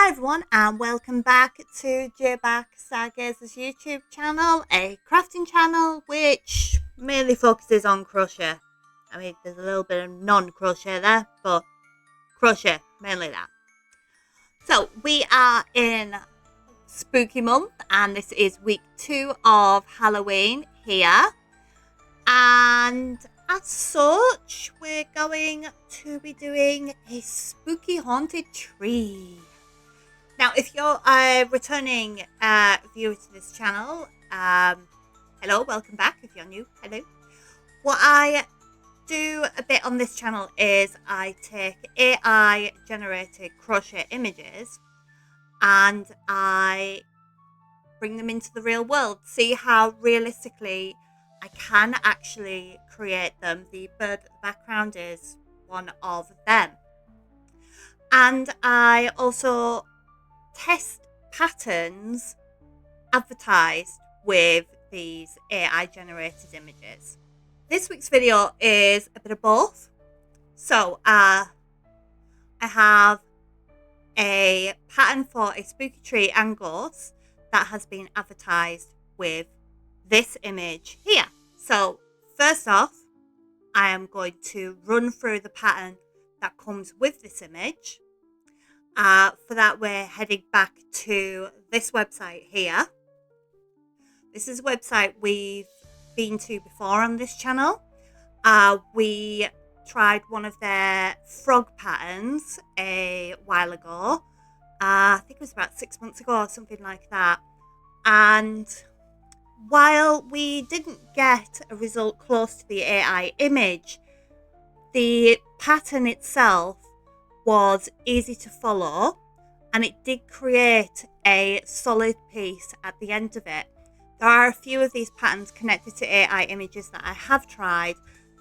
Hi everyone and welcome back to Barker-Stargazer's YouTube channel, a crafting channel which mainly focuses on crochet. I mean, there's a little bit of non-crochet there, but crochet, mainly that. So we are in spooky month and this is week 2 of Halloween here. And as such, we're going to be doing a spooky haunted tree. Now, if you're a returning viewer to this channel, hello, welcome back. If you're new, hello. What I do a bit on this channel is I take AI generated crochet images and I bring them into the real world, see how realistically I can actually create them. The bird at the background is one of them. And I also test patterns advertised with these AI generated images. This week's video is a bit of both. So I have a pattern for a spooky tree and ghost that has been advertised with this image here. So first off, I am going to run through the pattern that comes with this image. For that, we're heading back to this website here. This is a website we've been to before on this channel. We tried one of their frog patterns a while ago. I think it was about 6 months ago or something like that. And while we didn't get a result close to the AI image, the pattern itself was easy to follow and it did create a solid piece at the end of it. There are a few of these patterns connected to AI images that I have tried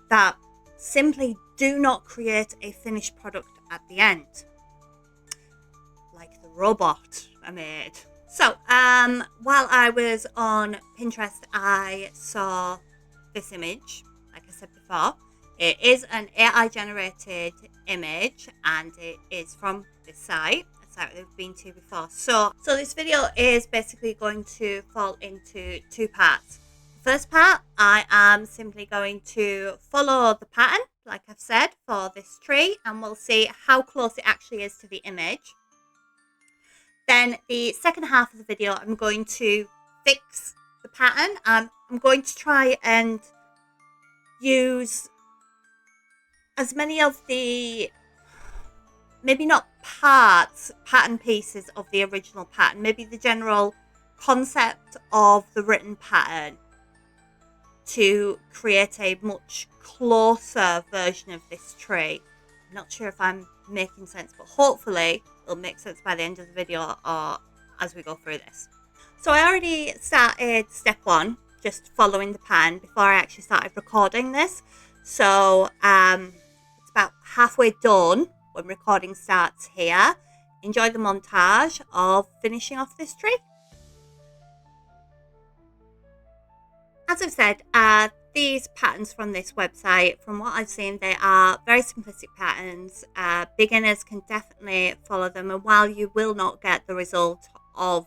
that simply do not create a finished product at the end, like the robot I made. So while I was on Pinterest, I saw this image, like I said before. It is an AI generated image and it is from this site, a site we've been to before. So this video is basically going to fall into two parts. The first part, I am simply going to follow the pattern, like I've said, for this tree, and we'll see how close it actually is to the image. Then the second half of the video, I'm going to fix the pattern. I'm going to try and use as many of the, maybe not parts, pattern pieces of the original pattern, maybe the general concept of the written pattern to create a much closer version of this tree. I'm not sure if I'm making sense, but hopefully it'll make sense by the end of the video or as we go through this. So I already started step 1, just following the pattern before I actually started recording this. So it's about halfway done when recording starts here. Enjoy the montage of finishing off this tree. As I've said, these patterns from this website, from what I've seen, they are very simplistic patterns. Beginners can definitely follow them, and while you will not get the result of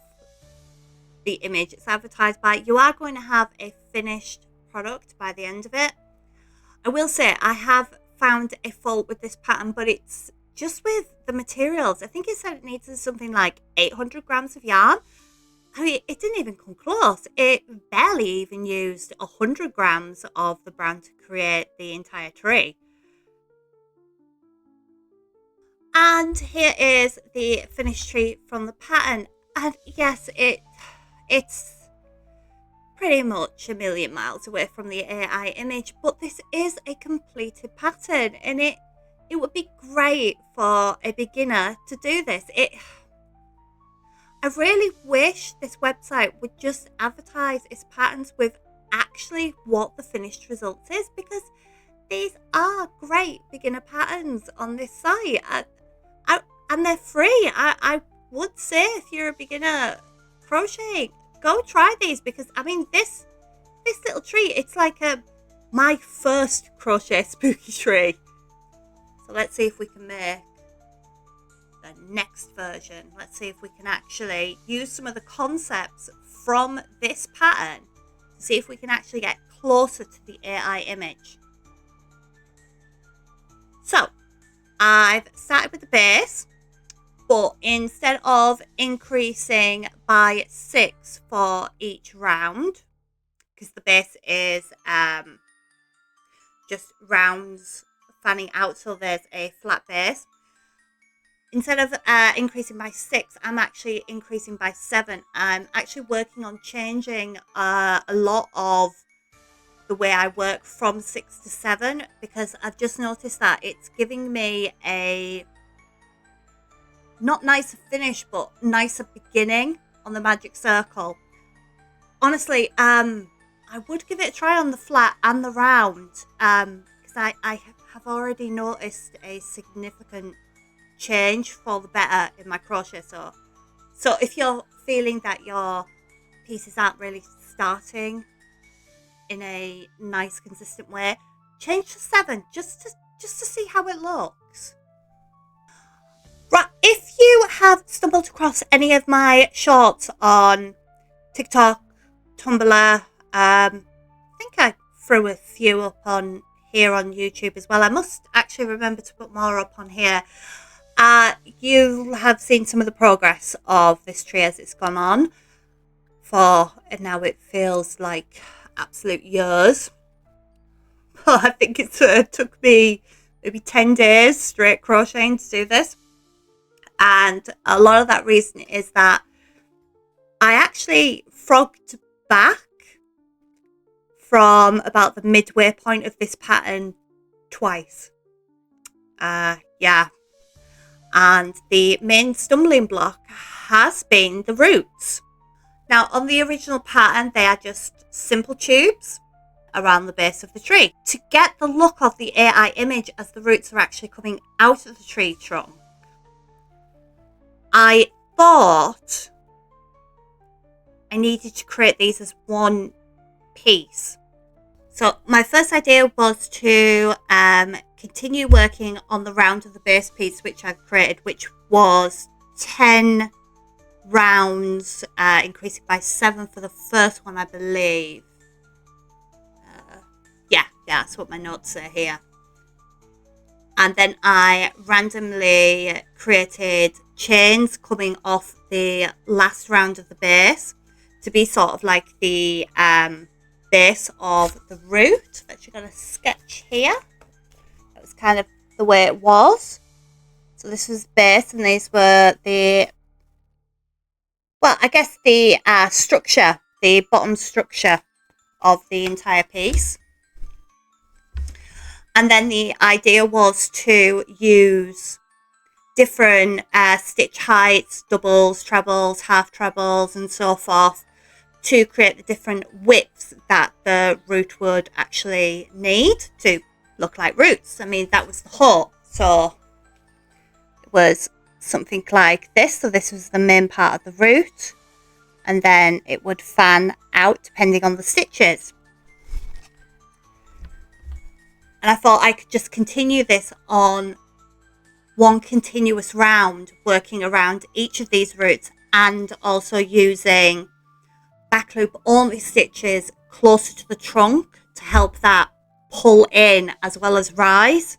the image it's advertised by, you are going to have a finished product by the end of it. I will say I have found a fault with this pattern, but it's just with the materials. I think it said it needs something like 800 grams of yarn. I mean, it didn't even come close. It barely even used 100 grams of the brown to create the entire tree. And here is the finished tree from the pattern. And yes, it's pretty much a million miles away from the AI image, but this is a completed pattern and it would be great for a beginner to do this. I really wish this website would just advertise its patterns with actually what the finished results is, because these are great beginner patterns on this site and they're free. I would say if you're a beginner crocheting, go try these, because I mean this little tree, it's like my first crochet spooky tree. So let's see if we can make the next version. Let's see if we can actually use some of the concepts from this pattern to see if we can actually get closer to the AI image. So I've started with the base, but instead of increasing by 6 for each round, because the base is just rounds fanning out, so there's a flat base. Instead of increasing by 6, I'm actually increasing by 7. I'm actually working on changing a lot of the way I work from 6 to 7, because I've just noticed that it's giving me a not nicer finish, but nicer beginning on the magic circle. Honestly, I would give it a try on the flat and the round, because I have already noticed a significant change for the better in my crochet. So if you're feeling that your pieces aren't really starting in a nice consistent way, change to 7 just to see how it looks. Right, if you have stumbled across any of my shorts on TikTok, Tumblr, I think I threw a few up on here on YouTube as well. I must actually remember to put more up on here. You have seen some of the progress of this tree as it's gone on and now it feels like absolute years. I think it took me maybe 10 days straight crocheting to do this. And a lot of that reason is that I actually frogged back from about the midway point of this pattern twice. Yeah. And the main stumbling block has been the roots. Now, on the original pattern, they are just simple tubes around the base of the tree. To get the look of the AI image as the roots are actually coming out of the tree trunk, I thought I needed to create these as one piece. So my first idea was to continue working on the round of the base piece which I've created, which was 10 rounds, increasing by 7 for the first one, I believe. Yeah, that's what my notes say here. And then I randomly created chains coming off the last round of the base to be sort of like the base of the root. I've actually got a sketch here. That was kind of the way it was. So this was base, and these were the, well, I guess the structure, the bottom structure of the entire piece. And then the idea was to use different stitch heights, doubles, trebles, half trebles, and so forth, to create the different widths that the root would actually need to look like roots. I mean, that was the hope. So it was something like this. So this was the main part of the root, and then it would fan out depending on the stitches. And I thought I could just continue this on one continuous round, working around each of these roots, and also using back loop only stitches closer to the trunk to help that pull in as well as rise.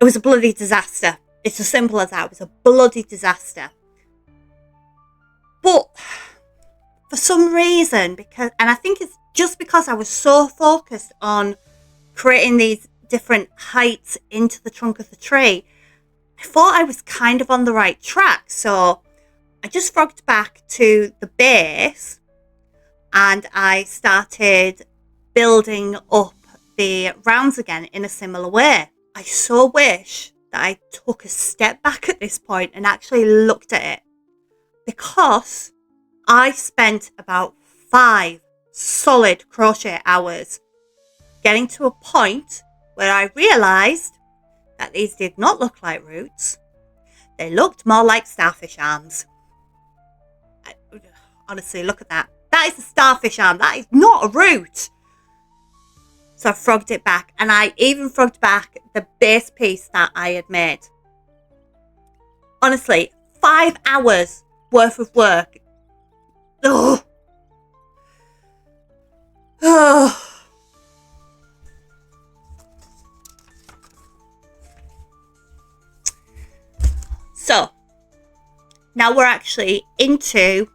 It was a bloody disaster. It's as simple as that. It was a bloody disaster. But for some reason, and I think it's just because I was so focused on creating these different heights into the trunk of the tree, I thought I was kind of on the right track. So I just frogged back to the base and I started building up the rounds again in a similar way. I so wish that I took a step back at this point and actually looked at it, because I spent about 5 solid crochet hours getting to a point where I realised that these did not look like roots. They looked more like starfish arms. Honestly, look at that. That is a starfish arm. That is not a root. So I frogged it back, and I even frogged back the base piece that I had made. Honestly, 5 hours worth of work. Oh. Oh. So, now we're actually into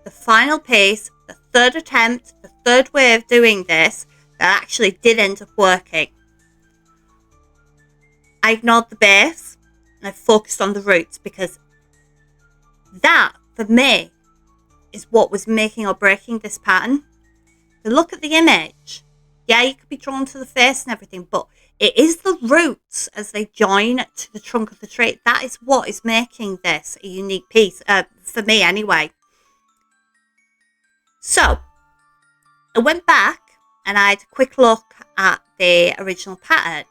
the final piece, the third attempt, the third way of doing this that actually did end up working. I ignored the base and I focused on the roots, because that, for me, is what was making or breaking this pattern. If you look at the image, yeah, you could be drawn to the face and everything, but it is the roots as they join to the trunk of the tree. That is what is making this a unique piece, for me anyway. So, I went back and I had a quick look at the original pattern.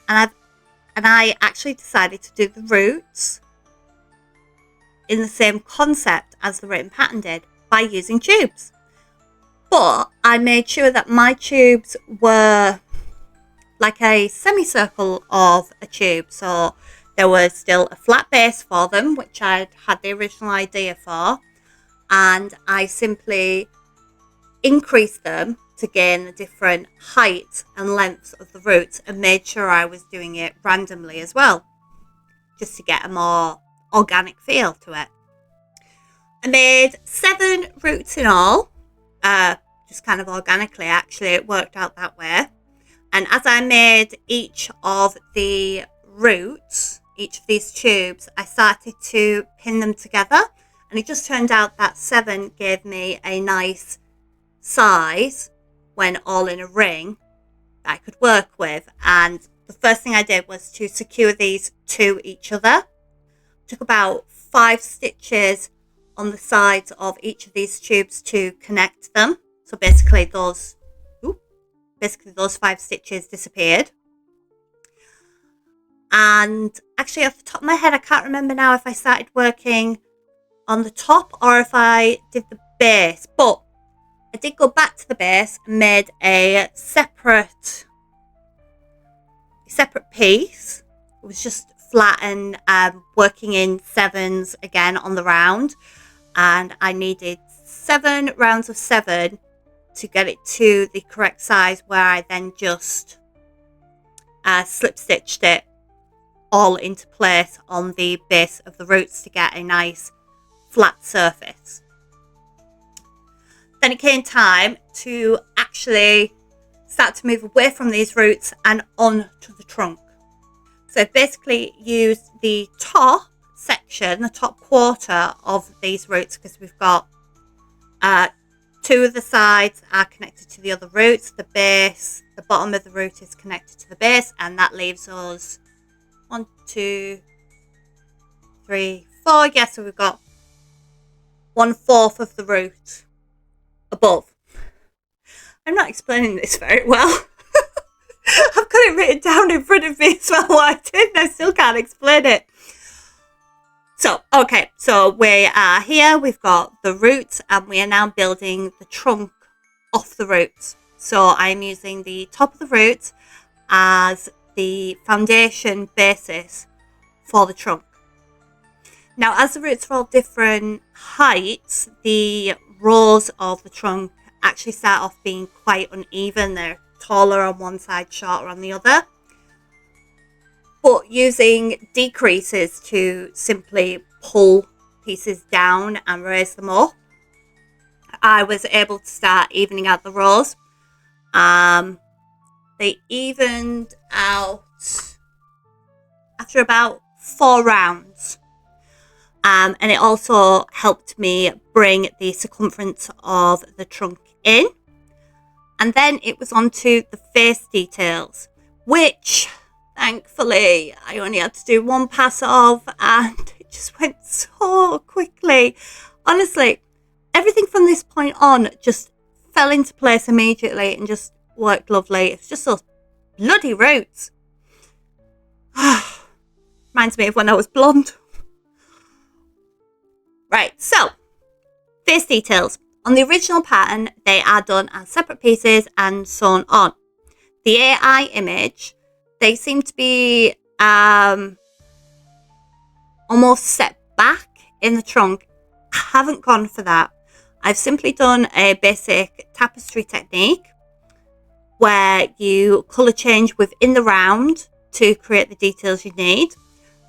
And I actually decided to do the roots in the same concept as the written pattern did, by using tubes. But I made sure that my tubes were like a semicircle of a tube. So there was still a flat base for them, which I'd had the original idea for. And I simply increased them to gain the different height and lengths of the roots, and made sure I was doing it randomly as well, just to get a more organic feel to it. I made 7 roots in all, just kind of organically, actually, it worked out that way. And as I made each of the roots, each of these tubes, I started to pin them together, and it just turned out that 7 gave me a nice size when all in a ring that I could work with. And the first thing I did was to secure these to each other. It took about 5 stitches on the sides of each of these tubes to connect them. So basically those 5 stitches disappeared. And actually, off the top of my head, I can't remember now if I started working on the top or if I did the base, but I did go back to the base and made a separate piece. It was just flat and working in 7s again on the round, and I needed 7 rounds of 7 to get it to the correct size, where I then just slip stitched it all into place on the base of the roots to get a nice flat surface. Then it came time to actually start to move away from these roots and on to the trunk. So basically use the top section, the top quarter of these roots, because we've got 2 of the sides are connected to the other roots. The base, the bottom of the root is connected to the base, and that leaves us 1, 2, 3, 4. Yeah, so we've got 1/4 of the root above. I'm not explaining this very well. I've got it written down in front of me as well what I did, and I still can't explain it. So, okay, so we are here, we've got the roots, and we are now building the trunk off the roots. So I'm using the top of the root as the foundation basis for the trunk. Now, as the roots are all different heights, the rows of the trunk actually start off being quite uneven. They're taller on one side, shorter on the other. But using decreases to simply pull pieces down and raise them up, I was able to start evening out the rows. They evened out after about 4 rounds. And it also helped me bring the circumference of the trunk in. And then it was on to the face details, which thankfully I only had to do 1 pass of, and it just went so quickly. Honestly, everything from this point on just fell into place immediately and just worked lovely. It's just those bloody roots. Reminds me of when I was blonde. Right, so face details. On the original pattern, they are done as separate pieces and sewn on. The AI image, they seem to be almost set back in the trunk. I haven't gone for that. I've simply done a basic tapestry technique where you colour change within the round to create the details you need.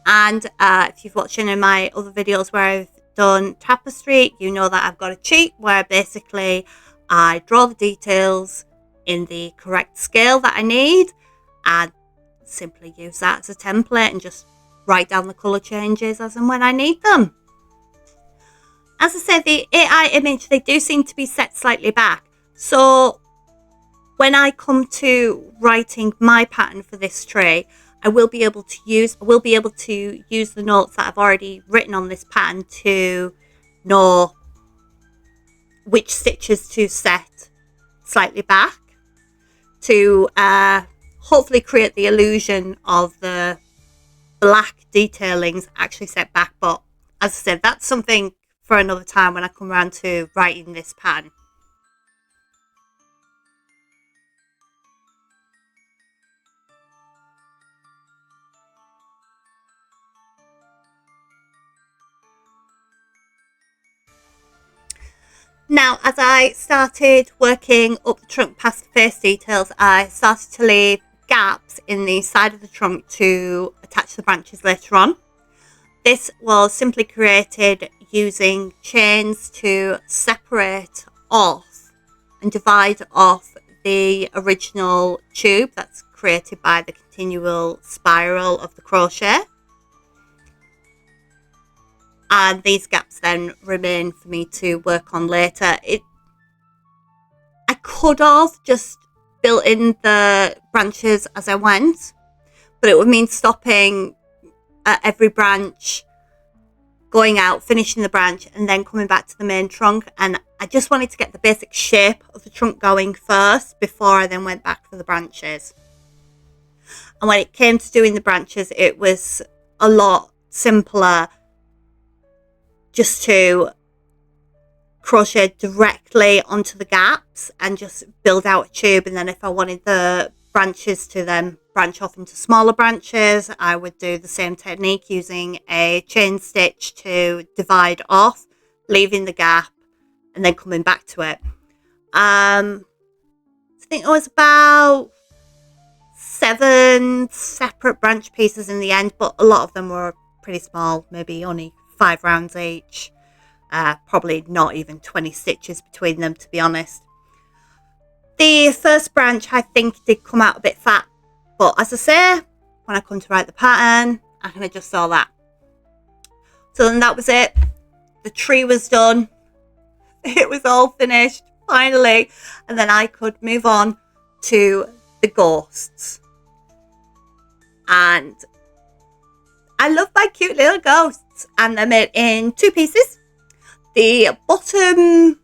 And if you've watched any of my other videos where I've done tapestry, you know that I've got a cheat where basically I draw the details in the correct scale that I need and simply use that as a template and just write down the colour changes as and when I need them. As I said, the AI image, they do seem to be set slightly back. So when I come to writing my pattern for this tray, I will be able to use the notes that I've already written on this pattern to know which stitches to set slightly back to hopefully create the illusion of the black detailings actually set back. But as I said, that's something for another time when I come around to writing this pattern. Now, as I started working up the trunk past the face details, I started to leave gaps in the side of the trunk to attach the branches later on. This was simply created using chains to separate off and divide off the original tube that's created by the continual spiral of the crochet. And these gaps then remain for me to work on later. I could have just built in the branches as I went, but it would mean stopping at every branch, going out, finishing the branch, and then coming back to the main trunk. And I just wanted to get the basic shape of the trunk going first before I then went back for the branches. And when it came to doing the branches, it was a lot simpler just to crochet directly onto the gaps and just build out a tube. And then if I wanted the branches to then branch off into smaller branches, I would do the same technique using a chain stitch to divide off, leaving the gap and then coming back to it. I think it was about 7 separate branch pieces in the end, but a lot of them were pretty small, maybe only 5 rounds each. Probably not even 20 stitches between them, to be honest. The first branch I think did come out a bit fat, but as I say, when I come to write the pattern, I can adjust all that. So then that was it. The tree was done. It was all finished, finally. And then I could move on to the ghosts. And I love my cute little ghosts, and they're made in 2 pieces. The bottom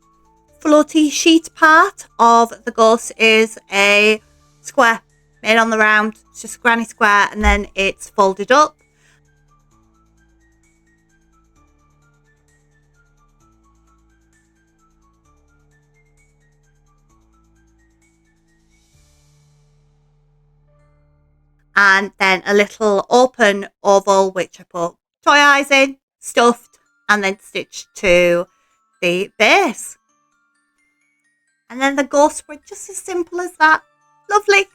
floaty sheet part of the ghost is a square made on the round. It's just a granny square, and then it's folded up. And then a little open oval, which I put toy eyes in, stuffed, and then stitched to the base. And then the ghosts were just as simple as that. Lovely.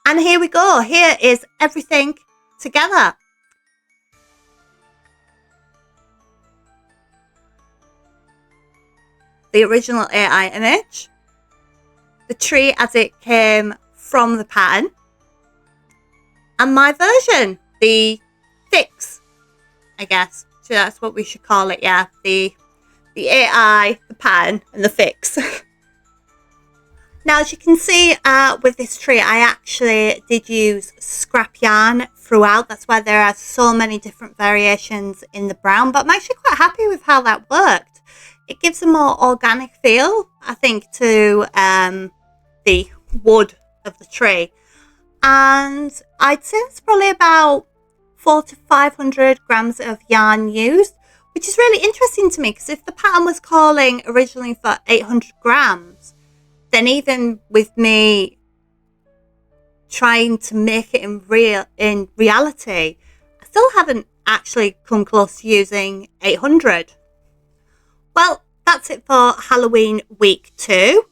And here we go. Here is everything together. The original AI image, the tree as it came from the pattern, and my version, the fix, I guess. So that's what we should call it, yeah. The AI, the pattern, and the fix. Now, as you can see with this tree, I actually did use scrap yarn throughout. That's why there are so many different variations in the brown, but I'm actually quite happy with how that worked. It gives a more organic feel, I think, to the wood of the tree. And I'd say it's probably about 400 to 500 grams of yarn used, which is really interesting to me, because if the pattern was calling originally for 800 grams, then even with me trying to make it in reality, I still haven't actually come close to using 800. Well, that's it for Halloween week 2.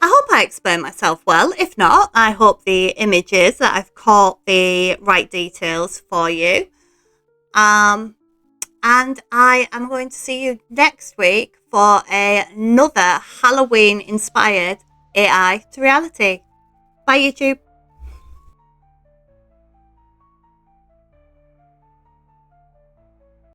I hope I explained myself well. If not, I hope the images that I've caught the right details for you. And I am going to see you next week for another Halloween inspired AI to reality. Bye, YouTube.